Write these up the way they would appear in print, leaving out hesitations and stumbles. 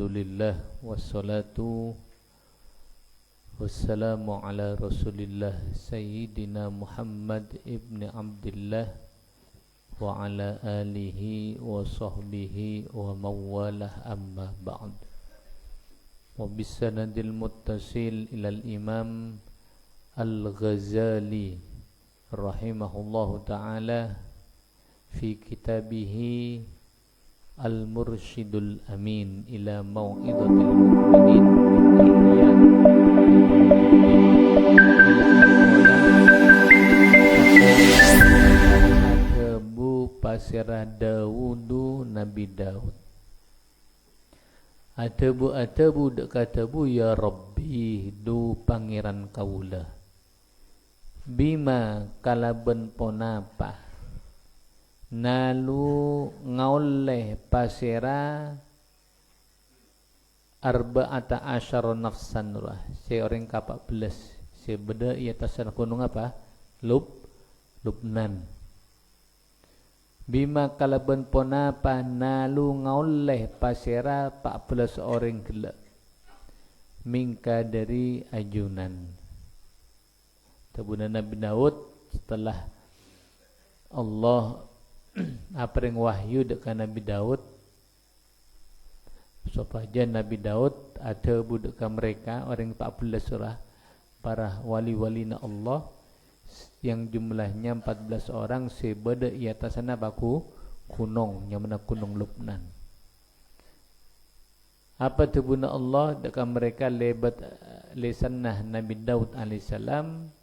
Alhamdulillah wassalatu wassalamu ala Rasulillah Sayyidina Muhammad ibn Abdillah wa ala alihi wa sahbihi wa mawalah amma ba'd. Wa bisanadil muttasil ilal imam Al-Ghazali rahimahullahu ta'ala fi kitabihi Al-Mursyidul Amin ila mau'idatil mu'minin min ihya Abu pasirah Dawudu Nabi Daud. Atabu dekatabu ya Rabbi du pangeran kaula. Bima kalaben ponapa nalu ngauleh pasira arba'ata asyara nafsan rah seorang ke-14 sebeda ia tasan gunung apa Lubnan. Bima kalaben ponapa nalu ngauleh pasira 14 orang gila mingka dari ajunan tabuna Nabi Daud setelah Allah apering wahyu dekat Nabi Daud supaya Nabi Daud ada budak mereka orang 14 surah para wali-walina Allah yang jumlahnya 14 orang sebeda di atas sana baku gunung yang mana gunung Lubnan. Apa tebuna Allah dekat mereka lebat lisanah Nabi Daud alaihissalam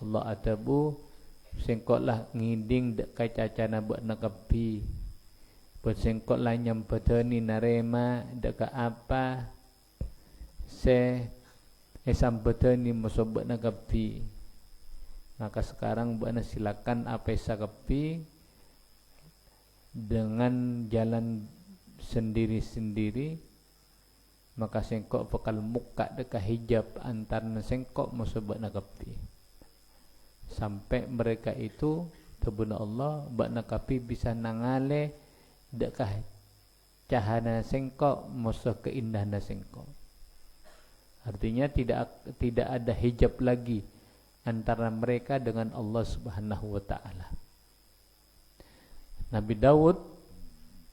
Allah atabu sengkotlah ngiding dek kacacana buat nakapi buat sengkotlah nyampetani narema dek apa sampetani musobat nakapi. Maka sekarang buat silakan apa sakapi dengan jalan sendiri-sendiri. Maka sengkok bakal muka dek hijab antar sengkok musobat nakapi sampai mereka itu tebuna Allah bak nakapi bisa nangale dekah cahana sengkok musuh keindahan sengkok. Artinya tidak ada hijab lagi antara mereka dengan Allah Subhanahu wa taala. Nabi Daud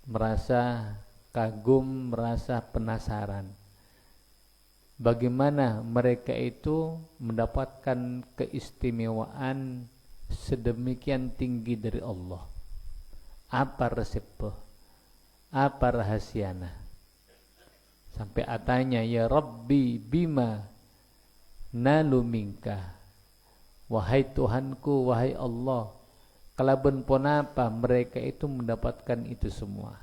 merasa kagum, merasa penasaran bagaimana mereka itu mendapatkan keistimewaan sedemikian tinggi dari Allah. Apa resepnya? Apa rahasianya? Sampai atanya ya Rabbi bima nalu minka. Wahai Tuhanku, wahai Allah, kalaben ponapa mereka itu mendapatkan itu semua.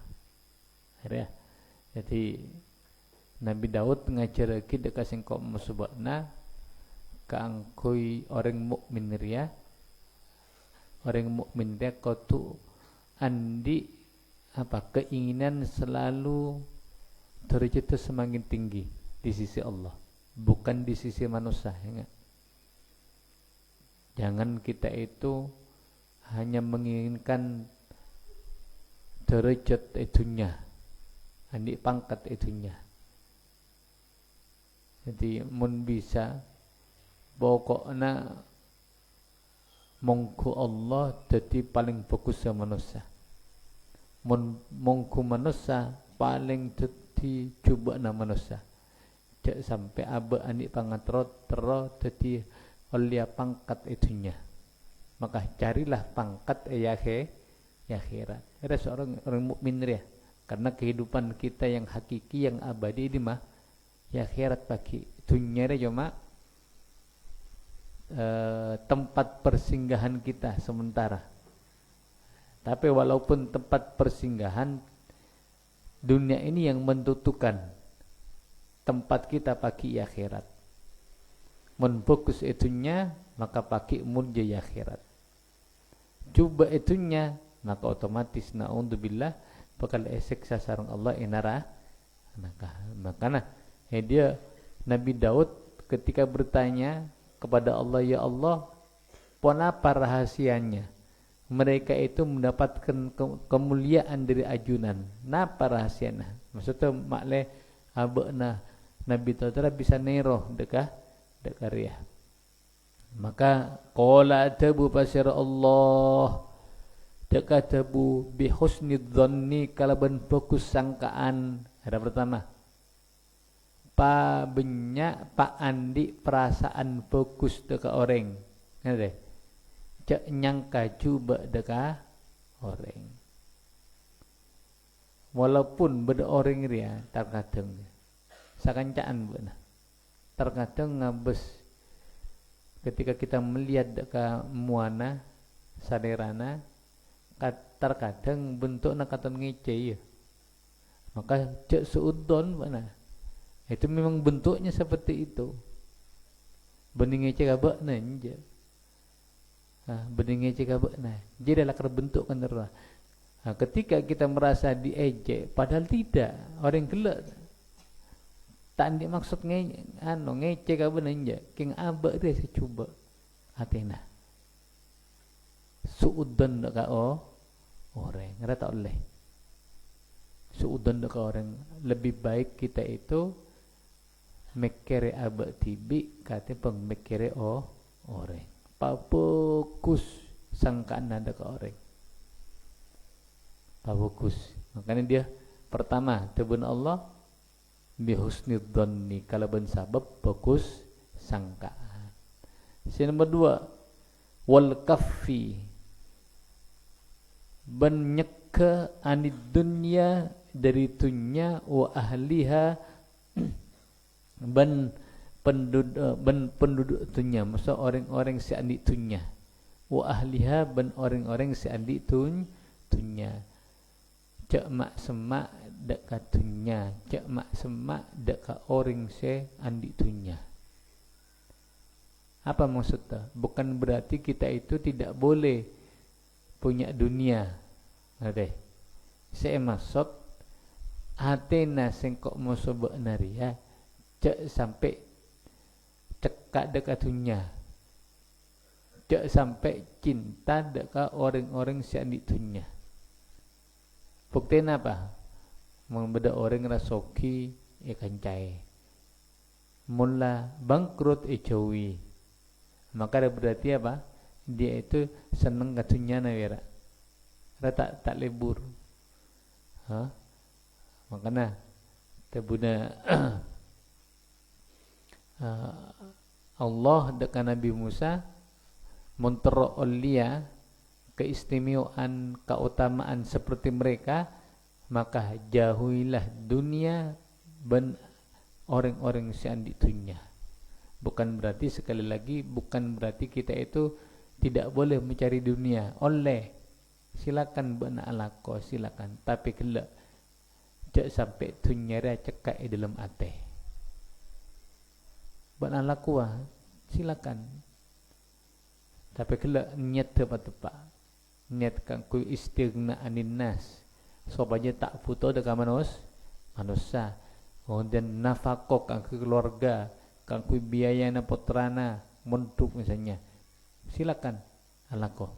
Akhirnya, jadi Nabi Daud ngajarake dekat sengkok musubakna kaangkui orang mukmin ria. Orang mukmin dia kotu andi apa keinginan selalu derajatnya semakin tinggi di sisi Allah, bukan di sisi manusia. Ya. Jangan kita itu hanya menginginkan derajat itunya, andi pangkat itunya. Jadi mun bisa pokokna mongku Allah jadi paling bagus sama manusia. Mun mongku manusia paling jadi coba na manusia. Cak sampai abe anik pangatrot tero jadi olia pangkat itunya. Maka carilah pangkat akhirat. Ada seorang orang mukmin ya. Karena kehidupan kita yang hakiki yang abadi ini mah ya akhirat bagi dunia ini cuma tempat persinggahan kita sementara. Tapi walaupun tempat persinggahan dunia ini yang menentukan tempat kita pagi akhirat. Mun fokus itunya maka pagi mun jaya akhirat. Coba itunya maka otomatis naudzubillah bakal esek sasarang Allah inara. Makanya dia Nabi Daud ketika bertanya kepada Allah, ya Allah, apa rahasianya? Mereka itu mendapatkan kemuliaan dari ajunan. Napa rahasianya? Maksudnya makle abena Nabi Taala bisa neroh dekah riah. Maka qala tabu pasir Allah dekah tabu bi husnidzanni kalaban fokus sangkaan. Ada pertama. Pa benyak pa andi perasaan fokus dekah orang. Ngerti? Cak nyangka cuba dekah orang. Walaupun beda orang ria terkadang sakancaan beuna. Terkadang ngabes ketika kita melihat deka muana saderana terkadang bentukna katon ngece ya. Maka cek seudon beuna. Itu memang bentuknya seperti itu. Bening ngece ka beuna nje. Bening ngece ka beuna. Jadi adalah bentuk kan terus. Ketika kita merasa diejek, padahal tidak, orang gelak. Tak ada maksud ngecek apa nanya, king abak dia saya coba, Athena. Suudan dekat orang, ngerti tak oleh. Suudan dekat orang, lebih baik kita itu mekere abak tibi, kata peng mekere orang. Fokus sangkaan ada ke orang. Fokus. Makanya dia pertama tebun Allah bi husnidzanni kalaban sabab fokus sangkaan. Yang nomor dua wal kaffi ban nyekka anid dunya dari dunya wa ahliha ban penduduk dunya, maksud orang-orang seandi dunya wa ahliha ban orang-orang seandi dunya. Cak mak semak dekat dunia, cak mak semak dekat orang se andi dunia. Apa maksudnya? Bukan berarti kita itu tidak boleh punya dunia. Ada. Saya maksud Athena sengkok mosobek naria, cak sampai cekak dekat dunia. Cak sampai cinta dekat orang-orang se andi dunia. Buktinya apa? Membeda orang rasoki ikan cai. Mula bangkrut icawi. Maka berarti apa? Dia itu senang katunya na wira. Tak lebur. Makanya tebuna Allah dekat Nabi Musa montero olia keistimewaan, keutamaan seperti mereka, maka jauhilah dunia dan orang-orang seandi dunia. Bukan berarti, sekali lagi, bukan berarti kita itu tidak boleh mencari dunia. Oleh, silakan bena alako, silakan. Tapi kelak, jak sampai dunia dia cekak di dalam ate. Bena alako, silakan. Tapi kelak niat tepat-tepat. Niat kangku istighna anin nas supaya tak foto dekat manusia. Kemudian nafakok kangku keluarga, kangku biaya na putrana menduk misalnya, silakan alako.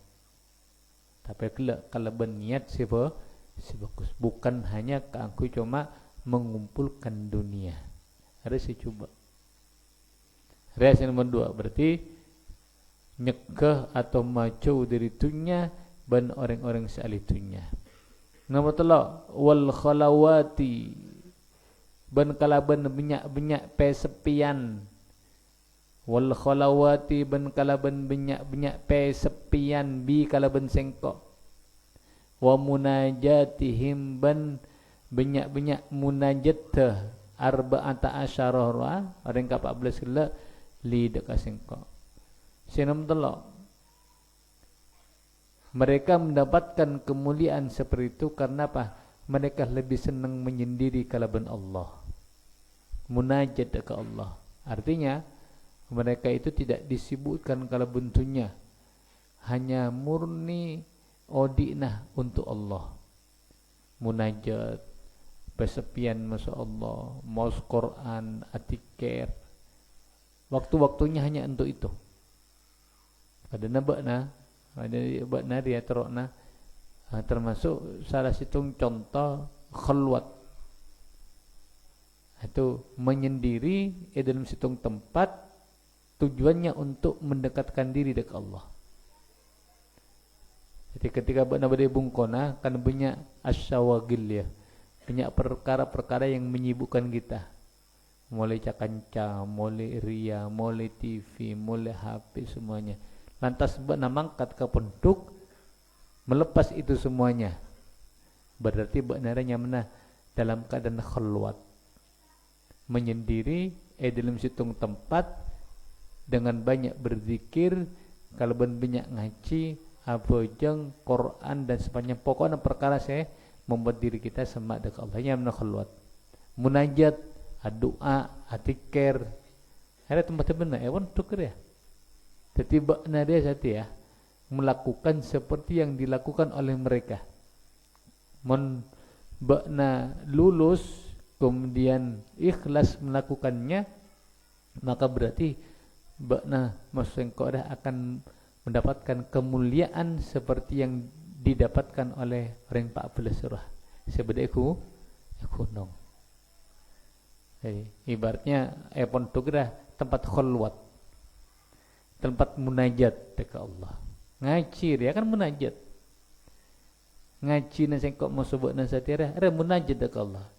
Tapi kalau berniat sebagus, bukan hanya kangku cuma mengumpulkan dunia. Harus dicoba. Reaksi nomor 2 berarti nyekah atau maju dari dunia ban orang-orang sealitunya. Nomor 3 wal khalawati ban kalaban benyak-benyak pesepian. Wal khalawati ban kalaban benyak-benyak pesepian bi kalaban sengkok. Wa munajatihim ban benyak-benyak munajat arba'ata asyarah orang ke 14 kala li dekat sengkok. Sinom telok. Mereka mendapatkan kemuliaan seperti itu karena apa? Mereka lebih senang menyendiri kalaban Allah. Munajat ke Allah. Artinya mereka itu tidak disibukkan kalaban dunia. Hanya murni odinah untuk Allah. Munajat, pesepian masya Allah, maus Quran, atikir. Waktu-waktunya hanya untuk itu. Ada nabakna, ada bakna dia terokna, termasuk salah satu contoh khulwat. yaitu menyendiri dalam situng tempat, tujuannya untuk mendekatkan diri dekat Allah. Jadi ketika bana bade bungkona kan banyak asyawagil ya, banyak perkara-perkara yang menyibukkan kita, mulai cakanca, mulai ria, mulai TV, mulai HP, semuanya. Lantas bana mangkat ke penduk melepas itu semuanya, berarti benarnya mana dalam keadaan khalwat, menyendiri dalam situng tempat dengan banyak berzikir, kalau banyak ngaji, abojeng, Quran dan sebagainya. Pokoknya perkara saya membuat diri kita semak dekat Allah, yang mana khalwat, munajat, doa, atikir. Ada tempat benar, ewan tuker ya. Jadi bakna dia satu ya, melakukan seperti yang dilakukan oleh mereka. Bakna lulus kemudian ikhlas melakukannya, maka berarti bakna masengko dah akan mendapatkan kemuliaan seperti yang didapatkan oleh orang 14 surah. Sebenarnya aku nong. Jadi ibaratnya epon tugra tempat khulwat, tempat munajat dekat Allah. Ngaji dia kan munajat. Ngaji nasi kok mau sebut nasi tiara, ada munajat dekat Allah.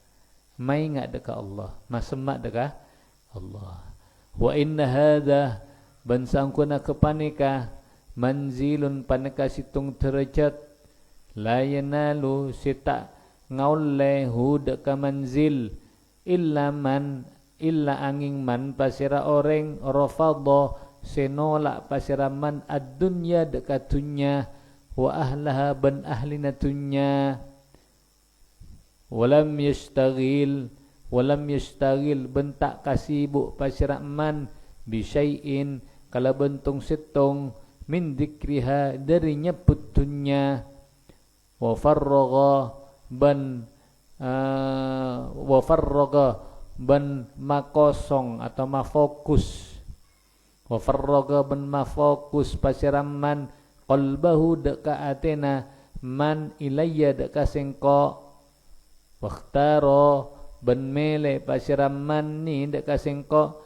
Mai nggak dekat Allah, masemak dekat Allah. Wa inna hadha bansangkuna kepanika manzilun paneka situng derajat la yanalu sita ngaulehu deka manzil illa angin man pasira orang rafadha senolak pasira man ad-dunya deka dunya wa ahlaha ban ahlina dunya walam yastaghil bentak kasibuk pasira man bisyai'in kala bentung situng min dzikriha dari nyebut dunya wa farraga ban makosong atau mafokus, wa farraga ban mafokus pasiraman qalbahu deka atena man ilayya deka sengko, wakhtaro ban mele pasiraman ni deka sengko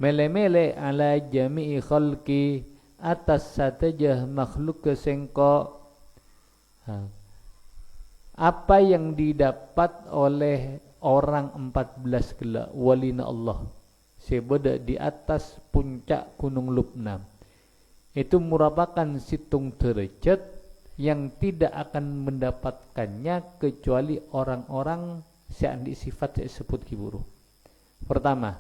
mele-mele ala jami'i khalqi atas satajah makhluk kesengko. Apa yang didapat oleh orang 14 gelak walina Allah sebeda di atas puncak gunung Lubnan, itu merupakan situng derajat yang tidak akan mendapatkannya kecuali orang-orang yang sifat saya sebut kiburu. Pertama,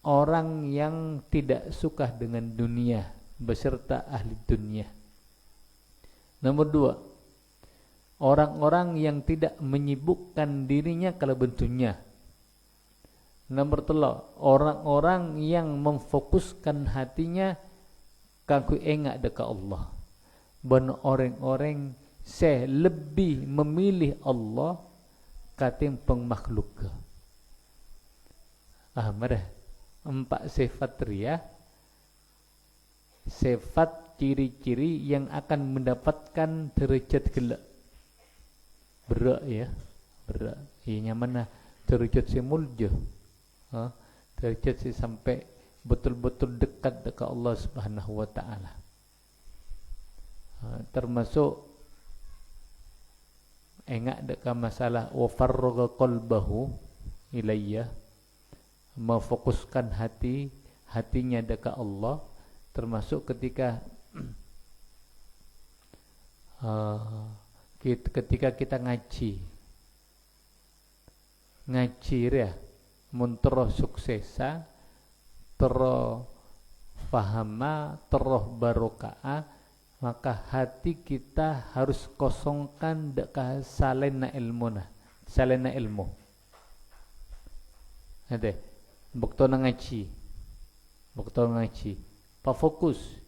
orang yang tidak suka dengan dunia beserta ahli dunia. Nomor 2, orang-orang yang tidak menyibukkan dirinya kalau bentuknya. Nomor 3, orang-orang yang memfokuskan hatinya kanggo engak dekat Allah. Ben orang-orang saya lebih memilih Allah katimbang makhluk. Merah 4 sifat ria, sifat ciri-ciri yang akan mendapatkan derajat gelak. Berak ya, berak. Ini mana derajat si muljo, derajat si sampai betul-betul dekat dekat Allah Subhanahu Wa Taala. Termasuk engak dekat masalah wa farraga qalbahu ilayya, memfokuskan hatinya dekat Allah. Termasuk ketika kita ngaji ya, muntero suksesa, tero fahama, tero barokah, maka hati kita harus kosongkan dekat salena ilmu. Ada bukto ngaji, pak fokus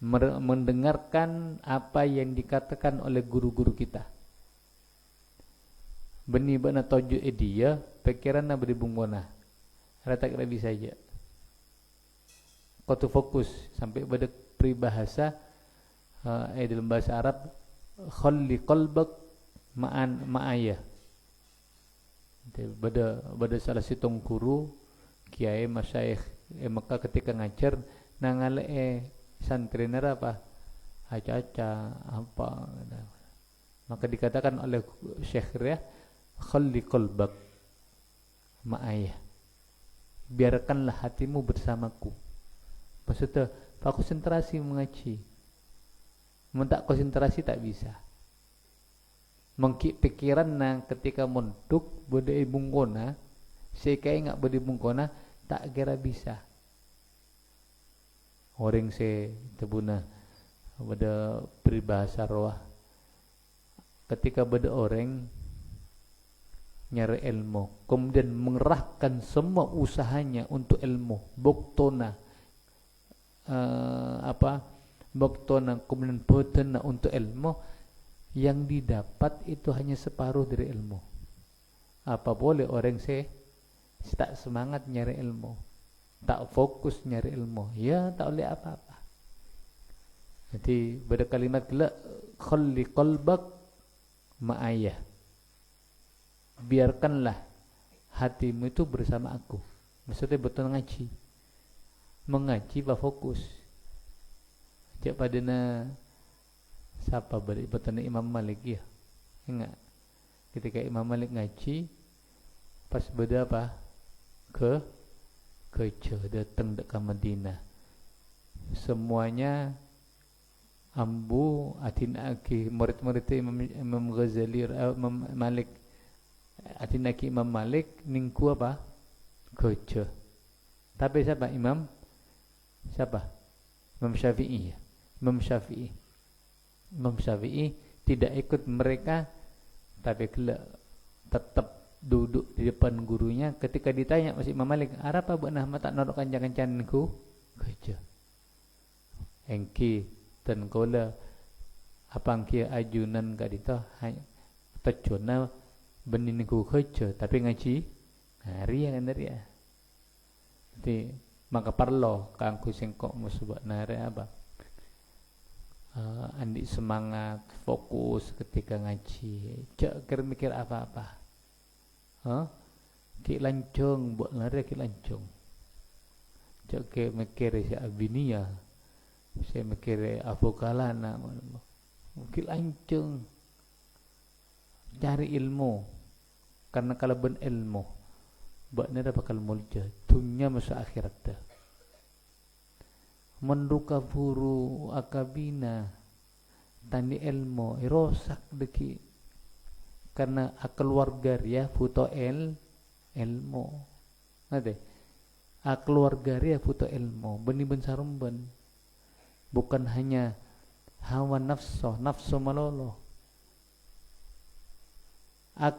mendengarkan apa yang dikatakan oleh guru-guru kita. Beni bana toju dia pikiran na beribungona. Rata kira bisa aja. Kau tu fokus sampai pada peribahasa dalam bahasa Arab khalli qalbak ma'aya. Bada salah sitong guru kiai masyayikh maka ketika ngajar nangale santri nera apa aca-aca apa maka dikatakan oleh syekh ya khalli qalbak ma'aya, biarkanlah hatimu bersamaku. Maksudnya pak konsentrasi mengaji, mentak konsentrasi tak bisa. Mengki pikiran nang ketika monduk bode bungkona, sekai ngak bode bungkona tak kira bisa. Orang se tebuna beda peribahasa roh. Ketika beda orang nyari ilmu, kemudian mengerahkan semua usahanya untuk ilmu, boktona boktona kemudian boktona untuk ilmu. Yang didapat itu hanya separuh dari ilmu. Apa boleh orang tak semangat nyari ilmu, tak fokus nyari ilmu, ya tak boleh apa-apa. Jadi pada kalimat la khalli qalbak ma'aya, biarkanlah hatimu itu bersama aku. Maksudnya betul ngaji, mengaji bah fokus. Cak padana siapa betul Imam Malik ya? Ingat ketika Imam Malik ngaji pas beda apa ke datang ke Madinah, semuanya ambu atinaki murid-murid Imam Ghazali Imam Malik atinaki Imam Malik ningku apa keja. Tapi siapa Imam Syafi'i ya? Imam Syafi'i tidak ikut mereka, tapi tetap duduk di depan gurunya. Ketika ditanya masih Imam Malik, "Apa beunah mata norok kancan-kancanku?" Kerja. Engki dan kola apang kia ajunan kadita hanya tejona beniniku kerja, tapi ngaji hari kan dari ya. Jadi maka perlu kangku singkok musubak nare apa? Andi semangat, fokus ketika ngaji. Cak ker mikir apa-apa. Ki lancung buat lari ki lancung. Cak ke mikir si abinia, saya mikir apokalana, ki lancung. Cari ilmu, karena kalau ben ilmu, buat nara bakal mulja. Dunia masa akhirat dah. Menduka buru akabina tani ilmu irosak deki karena keluarga ya foto ilmu nade keluarga ya foto ilmu beni bensarumben bukan hanya hawa nafsu malolo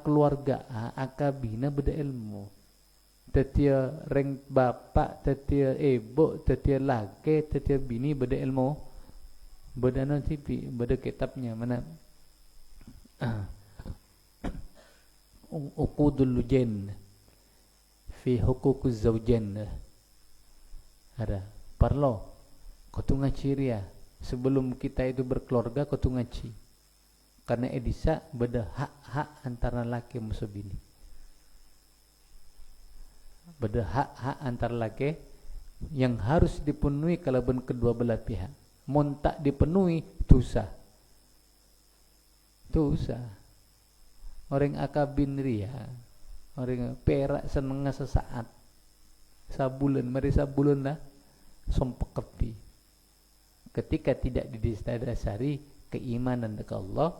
keluarga akabina beda ilmu. Tetia reng bapak, tetia ibu, tetia laki, tetia bini beda ilmu, beda nasibi, beda kitabnya mana? Uqudul lujen fi hukukuz zawjan. Ada perlu kau tu ngaji ria sebelum kita itu berkeluarga kau tu ngaji. Karena edisa beda hak-hak antara laki musuh bini. Beda hak-hak antar laki yang harus dipenuhi kalau ben kedua belah pihak. Mun tak dipenuhi dosa. Orang akabin ria, orang perak seneng sesaat. Sabulan lah sompek kepi. Ketika tidak didasari keimanan dekat Allah,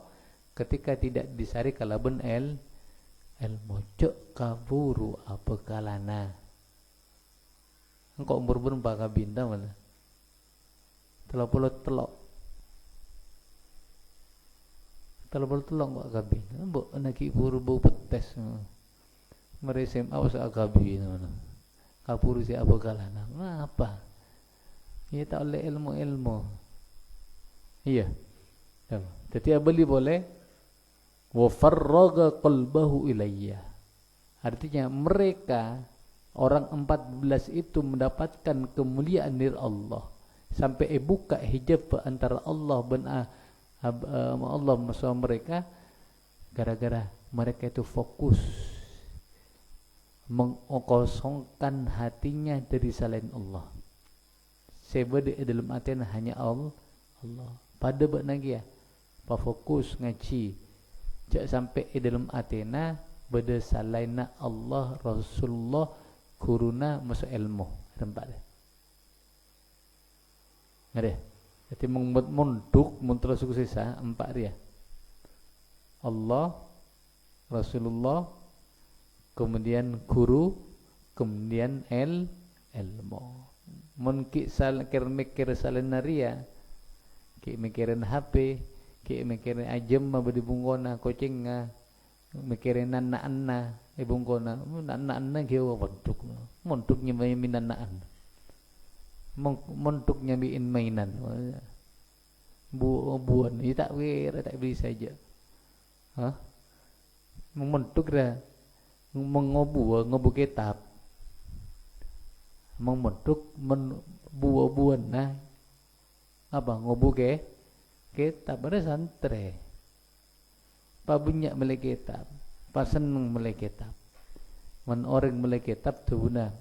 ketika tidak didasari kalau ben mojok kaburu apa kalana engkau umur berapa kabinda mana telok kok kabin mbok naki buru bau petes meresem awas kabin mana kaburu si apa kalana ngapa ya tak oleh ilmu iya jadi beli boleh wa farraga qalbahu ilayya. Artinya mereka orang 14 itu mendapatkan kemuliaan dari Allah sampai buka hijab antara Allah dan Allah sama mereka gara-gara mereka itu fokus mengkosongkan hatinya dari selain Allah. Sebab di dalam hatinya hanya Allah. Pada buat lagi ya, pa fokus ngaji, jak sampai di dalam hatinya beda selain Allah, Rasulullah, guruna masuk ilmu tempat dia. Ada. Jadi munduk terus sukses empat dia. Allah, Rasulullah, kemudian guru, kemudian ilmu. Mun ki mikir salenaria, ki mikirin HP, ki mikirin ajem ma bedi bungkona kucing mikirin anak-anak bungkona anak-anak ge monduk nyamai minanaan. Monduk nyamiin mainan. Buan ini tak beli saja. Monduk dah ngobu kitab. Membentuk buah-buahan nah apa ngobu ke kitab ada santre pa bunyak melek kitab pa seneng melek kitab man orang melek kitab tu na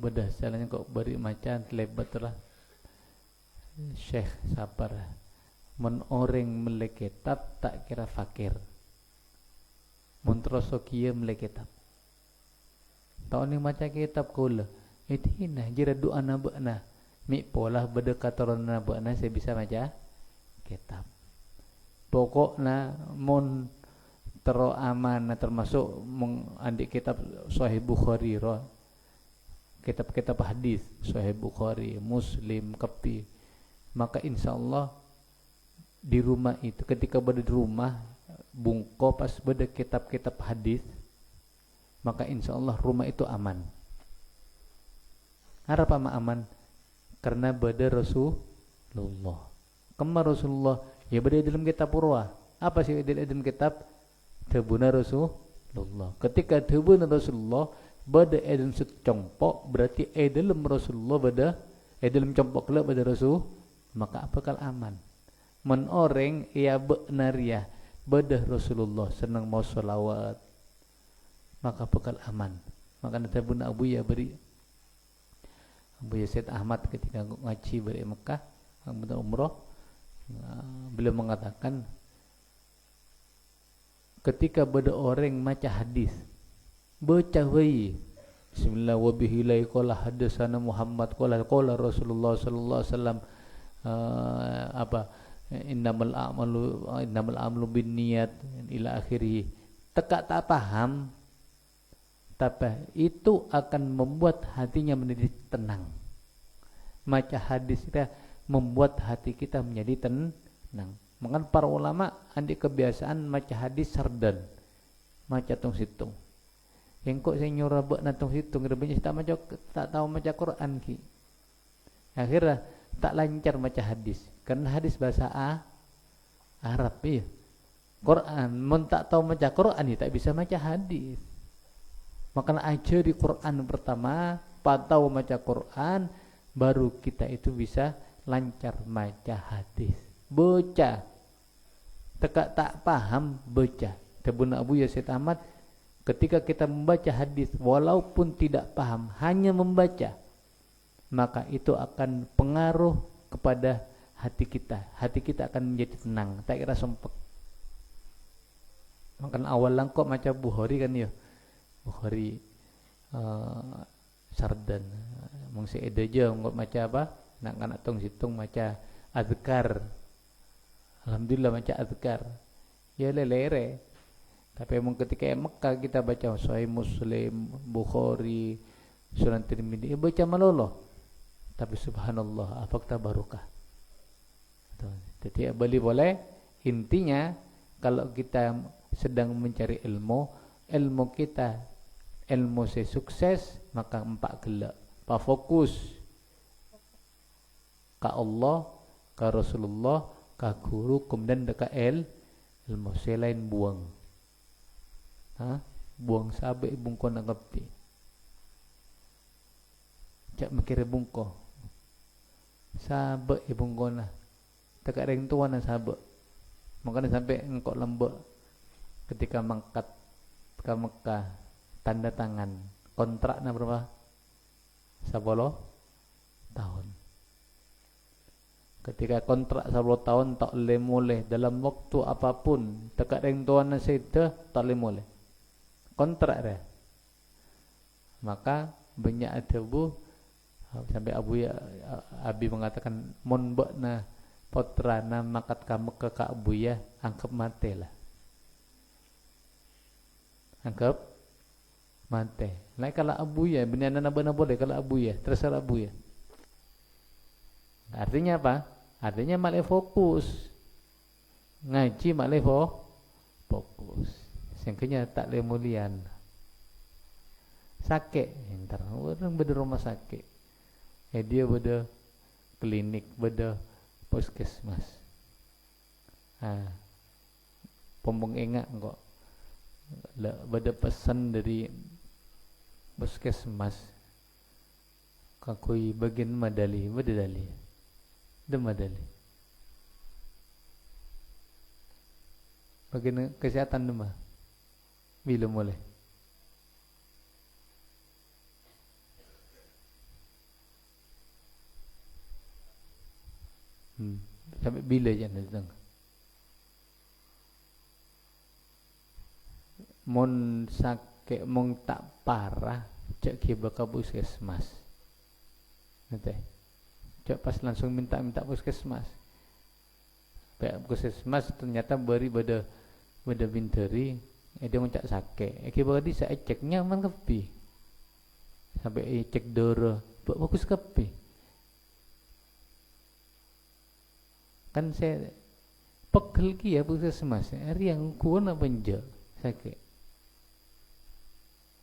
bedah salahnya kok beri macan lebat lah Syekh sabar man orang melek kitab tak kira fakir mun terus kieu melek kitab tahun ni macam kitab kula itu nah jira doa nabana mi pola berdekatan nabana saya bisa baca kitab pokokna mun tero aman termasuk mengandik kitab Sahih Bukhari ro kitab-kitab hadis Sahih Bukhari Muslim Kapi maka insyaallah di rumah itu ketika berada di rumah bungko pas berada kitab-kitab hadis maka insyaallah rumah itu aman. Harap aman karena beda Rasulullah. Kemar Rasulullah ya beda dalam kitab purwa. Apa sih dalam kitab? Tebuna Rasulullah. Ketika tebuna Rasulullah beda dalam secongpok berarti dalam Rasulullah beda dalam congpok lah beda Rasul maka apakah aman. Men orang ia benaria beda Rasulullah senang mau selawat maka bekal aman. Maka nanti Bunda Abu ya beri Abu Yazid Ahmad ketika ngaji beri Mekah Bunda umroh beliau mengatakan ketika beda orang maca hadis baca wai bismillah wa bihi la qala hadatsana Muhammad qala Rasulullah sallallahu alaihi wasallam apa innamal a'malu binniyat ila akhirih tekak tak paham tapi itu akan membuat hatinya menjadi tenang. Maca hadis kita membuat hati kita menjadi tenang. Makanya para ulama andi kebiasaan maca hadis sardan, maca tung situng. Yang kok saya nyuruh buat natung situng, rupanya tak tahu maca Quran ki. Akhirnya tak lancar maca hadis, karena hadis bahasa Arab ya. Quran, mun tak tahu maca Quran ya tak bisa maca hadis. Makanya aja di Quran pertama, patau maca Quran, baru kita itu bisa lancar maca hadis. Baca, tekak tak paham baca. Tebuna Abu Yazid Ahmad, ketika kita membaca hadis, walaupun tidak paham, hanya membaca, maka itu akan pengaruh kepada hati kita. Hati kita akan menjadi tenang, tak kira sumpek. Makanya awal langkok maca Bukhari kan ya. Bukhari sardan mengsi edaja ngot maca apa nak anak tong situng maca azkar alhamdulillah maca azkar ya lelere tapi emang ketika Mekah kita baca Sahih Muslim Bukhari Sunan Tirmidzi baca malolo tapi subhanallah afakta barokah jadi beli boleh intinya kalau kita sedang mencari ilmu kita ilmu saya sukses maka empat gelak pa fokus ka Allah ka Rasulullah ka guru kemudian dekat ilmu saya lain buang buang sabe bungko nak ngerti cak mikir bungko sabe bungko na dekat ring tuan sabe makanya sampai engkau lembek ketika mangkat ke Mekah, tanda tangan kontraknya berapa? 10 tahun. Ketika kontrak 10 tahun tak boleh mulai dalam waktu apapun, dekat dengan tuan seda tak boleh mulai. Kontrak dia. Maka banyak ada bu sampai Abi mengatakan mon bakna potra na makat kamu ke Kak Buya angkep mati lah. Angkep mati. Nah kalau Abu ya benar nana boleh kalau Abu ya terserah Abu ya. Artinya apa? Artinya malah fokus ngaji malah fokus. Sehingga tak le mulian. Sakit entar orang beda rumah sakit. Dia beda klinik, beda puskesmas. Pombong ingat kok. Beda pesan dari puskesmas. Kakui bagian madali, beda dali. Demadali. Bagian kesehatan demah. Bila mulai? Sampai bila jangan datang? Mon sakit, mon tak parah, cek kiba ke puskesmas. Nanti, cek pas langsung minta puskesmas. Pihak puskesmas ternyata beri beda binteri, dia mencak sakit. Kiba di saya cek nyaman kepi, sampai cek doro, bagus kepi. Kan saya pegel ki ya puskesmas, hari yang kuat apa enggak sakit.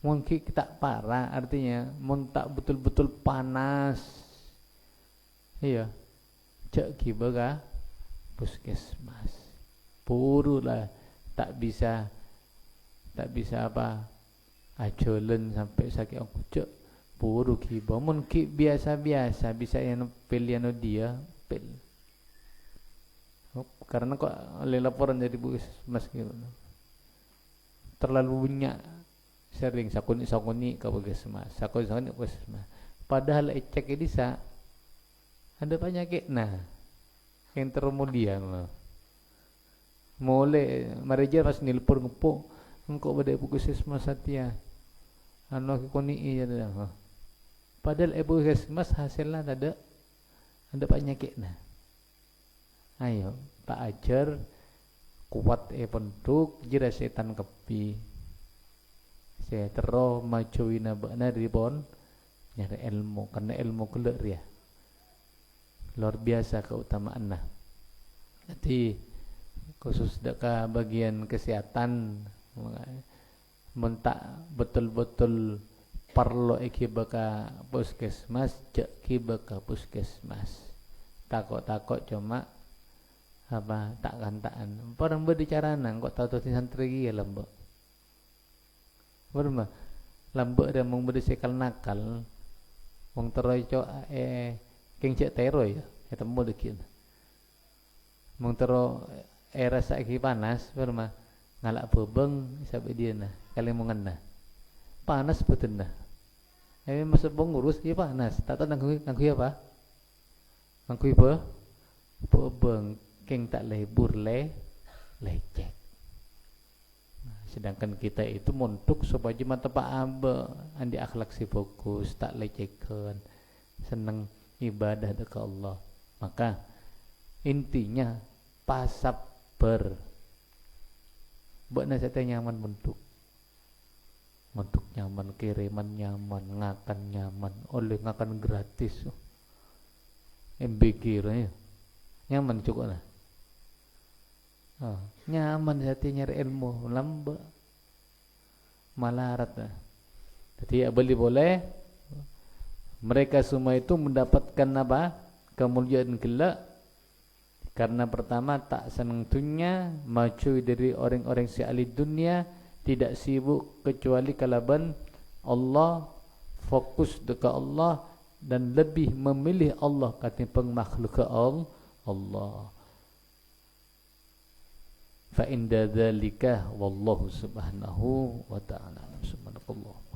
Mungkin tak parah, artinya mun tak betul-betul panas. Iya. Cek ki baga puskesmas. Puru lah tak bisa apa ajolen sampai sakit aku cek puru ki mun ki biasa-biasa bisa yang pilihan dia pel. Karena kok oleh laporan dari puskesmas gitu. Terlalu banyak sering sakuni ke puskesmas, sakuni ke puskesmas. Padahal cek ini ada penyakit yang terkemudian loh. Mulai mereka pas nilpur ngepuk engkau pada puskesmas satia. Anu koni iya dah. Padahal puskesmas hasilnya ada penyakit Ayo, Pak ajar kuat bentuk jira setan kepi. Saya terus majuin abana dari pon nyari ilmu karena ilmu kelak ya. Luar biasa keutamaan Jadi khusus dekat bagian kesehatan mentak betul-betul perlu baka puskesmas cek baka puskesmas. Takut cuma apa tak kantaan orang berbicara kok tahu santri ya lembek berma lembek dan mung bersekal nakal wong teroy cok keng cek tero ya temu dekin mung tero rasa iki panas berma ngalak bebeng sampai dia kali mungena panas betul masuk ngurus ya panas tak tahu nanggu apa nanggu apa bebeng keng tak lebur lecek. Sedangkan kita itu montuk supaya mata pak amba andi akhlak si fokus tak lecekkan seneng ibadah dekat Allah. Maka intinya pasaber buat nasihatnya nyaman montuk nyaman kiriman nyaman ngakan nyaman oleh ngakan gratis MBG ya nyaman cukup nyaman hati nyari ilmu lamba malarat jadi beli boleh mereka semua itu mendapatkan apa kemuliaan gelak karena pertama tak senang dunia maju dari orang-orang si ahli dunia tidak sibuk kecuali kalaban Allah fokus dekat Allah dan lebih memilih Allah ketimbang makhluk Allah fa inda dzalika wallahu subhanahu wa ta'ala subhanakallah.